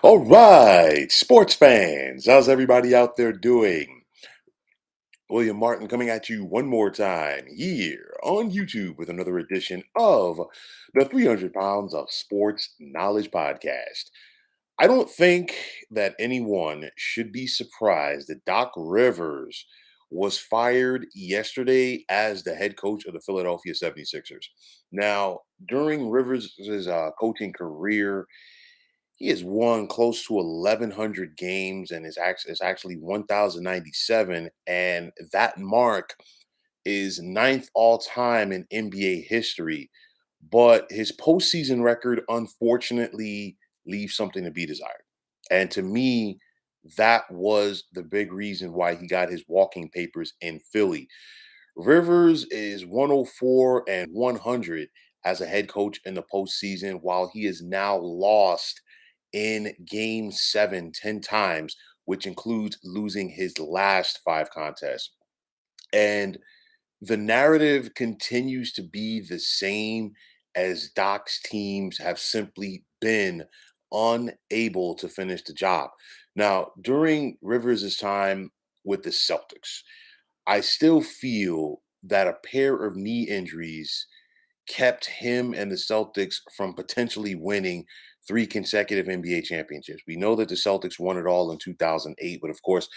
All right, sports fans, how's everybody out there doing? William Martin coming at you one more time here on YouTube with another edition of the 300 Pounds of Sports Knowledge Podcast. I don't think that anyone should be surprised that Doc Rivers was fired yesterday as the head coach of the Philadelphia 76ers. Now, during Rivers' coaching career, he has won close to 1,100 games and is actually 1,097. And that mark is ninth all time in NBA history. But his postseason record, unfortunately, leaves something to be desired. And to me, that was the big reason why he got his walking papers in Philly. Rivers is 104 and 100 as a head coach in the postseason, while he is now lost in game 7 10 times, which includes losing his last 5 contests. And the narrative continues to be the same as Doc's teams have simply been unable to finish the job. Now, during Rivers' time with the Celtics, I still feel that a pair of knee injuries kept him and the Celtics from potentially winning 3 consecutive NBA championships. We know that the Celtics won it all in 2008, but of course,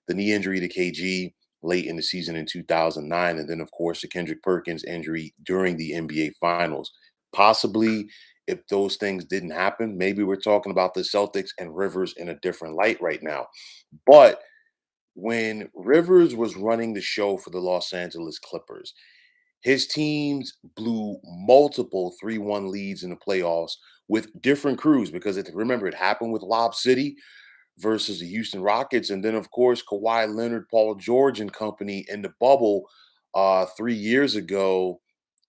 the knee injury to KG late in the season in 2009, and then, of course, the Kendrick Perkins injury during the NBA Finals. Possibly, if those things didn't happen, maybe we're talking about the Celtics and Rivers in a different light right now. But when Rivers was running the show for the Los Angeles Clippers, his teams blew multiple 3-1 leads in the playoffs with different crews because remember, it happened with Lob City versus the Houston Rockets. And then, of course, Kawhi Leonard, Paul George, and company in the bubble 3 years ago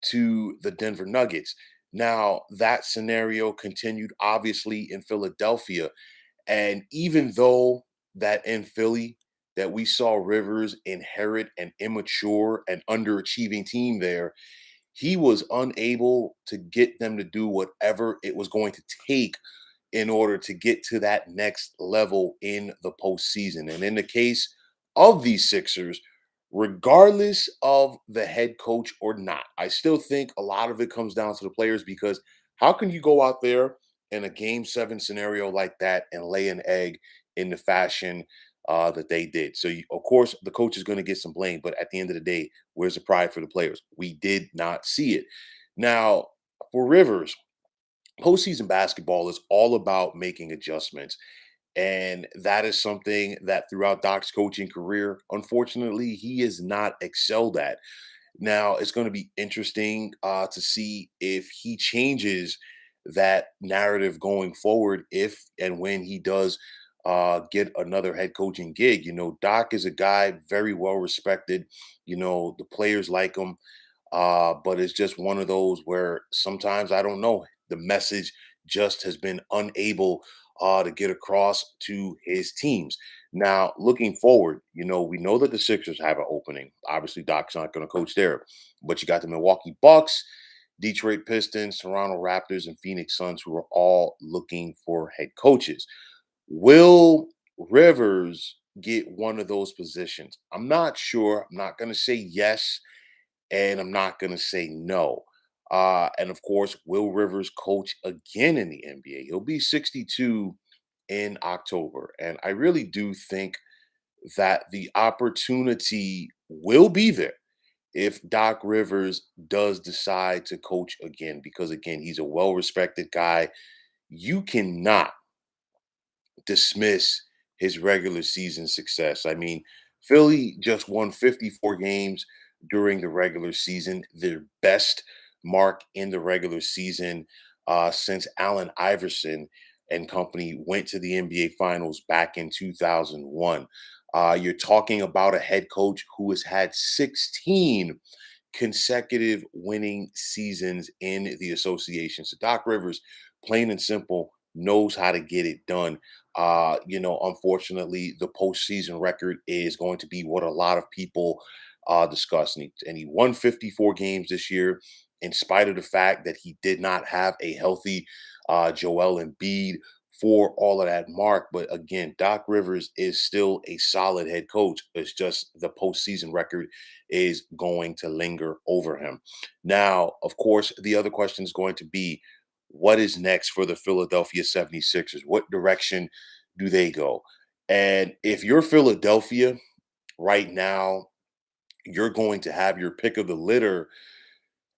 to the Denver Nuggets. Now, that scenario continued obviously in Philadelphia. And even though that in Philly, that we saw Rivers inherit an immature and underachieving team there, he was unable to get them to do whatever it was going to take in order to get to that next level in the postseason. And in the case of these Sixers, regardless of the head coach or not, I still think a lot of it comes down to the players because how can you go out there in a game 7 scenario like that and lay an egg in the fashion that they did? So, of course, the coach is going to get some blame, but at the end of the day, where's the pride for the players? We did not see it. Now, for Rivers, postseason basketball is all about making adjustments. And that is something that throughout Doc's coaching career, unfortunately, he has not excelled at. Now, it's going to be interesting to see if he changes that narrative going forward, if and when he does get another head coaching gig. Doc is a guy very well respected. The players like him. But it's just one of those where sometimes I don't know. The message just has been unable to get across to his teams. Now, looking forward, we know that the Sixers have an opening. Obviously, Doc's not going to coach there, but you got the Milwaukee Bucks, Detroit Pistons, Toronto Raptors, and Phoenix Suns, who are all looking for head coaches. Will Rivers get one of those positions? I'm not sure. I'm not going to say yes and I'm not going to say no. And of course, will Rivers coach again in the NBA? He'll be 62 in October. And I really do think that the opportunity will be there if Doc Rivers does decide to coach again, because again, he's a well respected guy. You cannot dismiss his regular season success. I mean, Philly just won 54 games during the regular season, their best mark in the regular season since Allen Iverson and company went to the NBA Finals back in 2001. You're talking about a head coach who has had 16 consecutive winning seasons in the association. So Doc Rivers, plain and simple, knows how to get it done. Unfortunately, the postseason record is going to be what a lot of people discuss. And he won 54 games this year, in spite of the fact that he did not have a healthy Joel Embiid for all of that mark. But again, Doc Rivers is still a solid head coach. It's just the postseason record is going to linger over him. Now, of course, the other question is going to be what is next for the Philadelphia 76ers? What direction do they go? And if you're Philadelphia right now, you're going to have your pick of the litter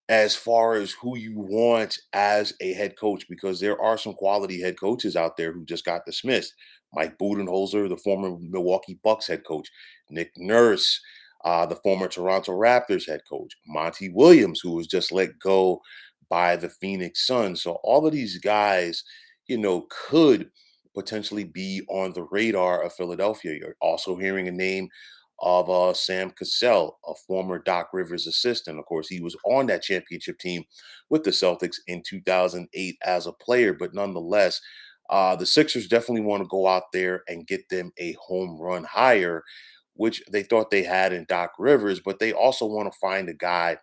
as far as who you want as a head coach, because there are some quality head coaches out there who just got dismissed. Mike Budenholzer, the former Milwaukee Bucks head coach, Nick Nurse, the former Toronto Raptors head coach, Monty Williams, who was just let go by the Phoenix Suns. So all of these guys, could potentially be on the radar of Philadelphia. You're also hearing a name of Sam Cassell, a former Doc Rivers assistant. Of course, he was on that championship team with the Celtics in 2008 as a player, but nonetheless, the Sixers definitely want to go out there and get them a home run hire, which they thought they had in Doc Rivers, but they also want to find a guy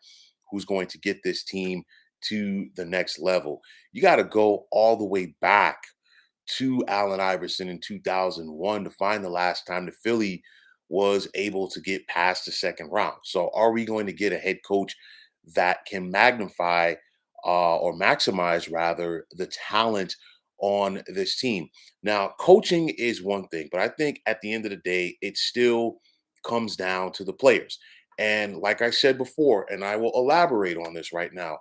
who's going to get this team to the next level. You got to go all the way back to Allen Iverson in 2001 to find the last time the Philly was able to get past the second round. So, are we going to get a head coach that can magnify or maximize, rather, the talent on this team? Now, coaching is one thing, but I think at the end of the day, it still comes down to the players. And like I said before, and I will elaborate on this right now,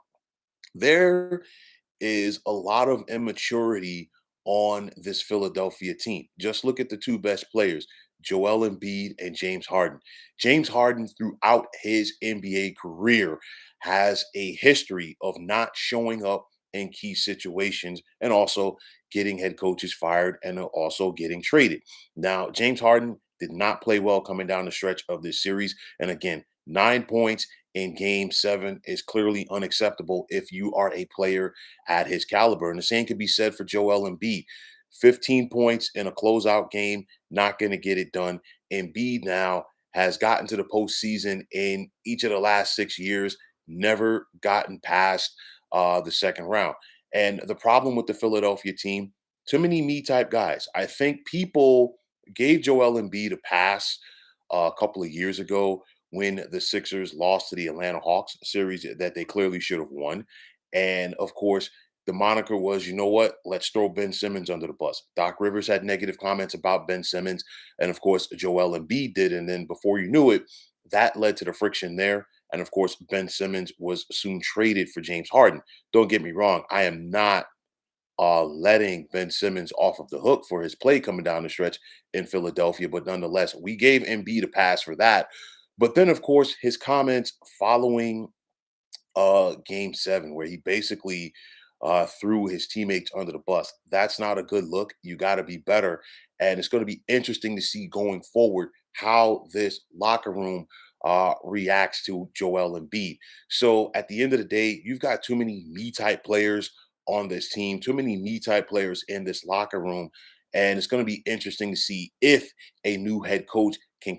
there is a lot of immaturity on this Philadelphia team. Just look at the two best players, Joel Embiid and James Harden. James Harden, throughout his NBA career, has a history of not showing up in key situations and also getting head coaches fired and also getting traded. Now, James Harden did not play well coming down the stretch of this series. And again, 9 points in game 7 is clearly unacceptable if you are a player at his caliber. And the same could be said for Joel Embiid. 15 points in a closeout game, not going to get it done. Embiid now has gotten to the postseason in each of the last 6 years, never gotten past the second round. And the problem with the Philadelphia team, too many me type guys. I think people gave Joel Embiid a pass a couple of years ago when the Sixers lost to the Atlanta Hawks series that they clearly should have won. And of course, the moniker was, you know what? Let's throw Ben Simmons under the bus. Doc Rivers had negative comments about Ben Simmons, and of course, Joel Embiid did. And then before you knew it, that led to the friction there. And of course, Ben Simmons was soon traded for James Harden. Don't get me wrong, I am not letting Ben Simmons off of the hook for his play coming down the stretch in Philadelphia. But nonetheless, we gave Embiid a pass for that. But then, of course, his comments following game 7, where he basically threw his teammates under the bus. That's not a good look. You got to be better. And it's going to be interesting to see going forward how this locker room reacts to Joel Embiid. So at the end of the day, you've got too many me type players on this team, too many me type players in this locker room. And it's going to be interesting to see if a new head coach can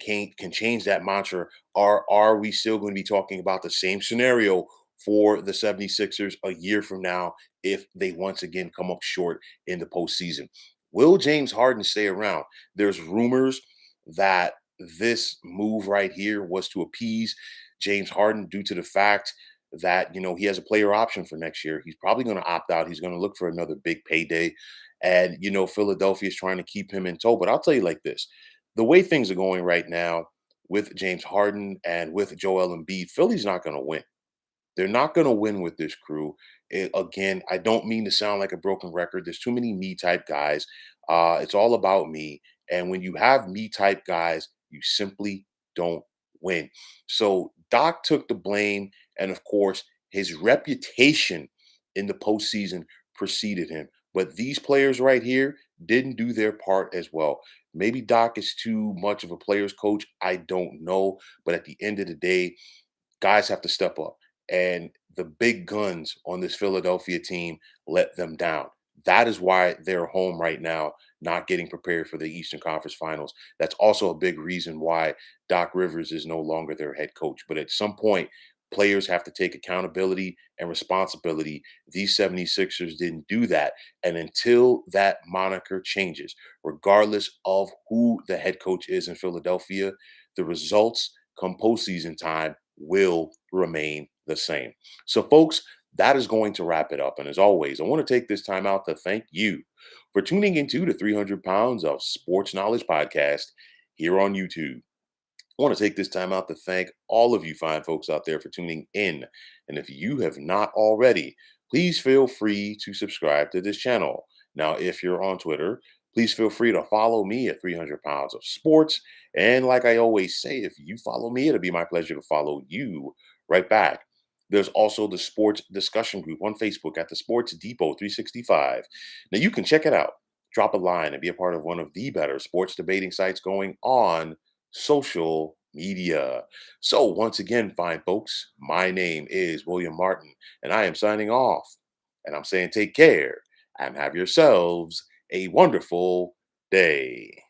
change that mantra. Or are we still going to be talking about the same scenario for the 76ers a year from now if they once again come up short in the postseason? Will James Harden stay around? There's rumors that this move right here was to appease James Harden due to the fact that he has a player option for next year. He's probably going to opt out. He's going to look for another big payday. And Philadelphia is trying to keep him in tow. But I'll tell you like this: the way things are going right now with James Harden and with Joel Embiid, Philly's not going to win. They're not going to win with this crew. Again, I don't mean to sound like a broken record. There's too many me type guys. It's all about me. And when you have me type guys, you simply don't win. So Doc took the blame. And of course, his reputation in the postseason preceded him. But these players right here didn't do their part as well. Maybe Doc is too much of a player's coach. I don't know. But at the end of the day, guys have to step up. And the big guns on this Philadelphia team let them down. That is why they're home right now, not getting prepared for the Eastern Conference Finals. That's also a big reason why Doc Rivers is no longer their head coach. But at some point, Players have to take accountability and responsibility. These 76ers didn't do that. And until that moniker changes, regardless of who the head coach is in Philadelphia, the results come postseason time will remain the same. So, folks, that is going to wrap it up. And as always, I want to take this time out to thank you for tuning into the 300 Pounds of Sports Knowledge podcast here on YouTube. I want to take this time out to thank all of you fine folks out there for tuning in. And if you have not already, please feel free to subscribe to this channel. Now, if you're on Twitter, please feel free to follow me at 300 Pounds of Sports. And like I always say, if you follow me, it'll be my pleasure to follow you right back. There's also the sports discussion group on Facebook at the Sports Depot 365. Now, you can check it out. Drop a line and be a part of one of the better sports debating sites going on social media. So, once again, fine folks, my name is William Martin, and I am signing off. And I'm saying take care and have yourselves a wonderful day.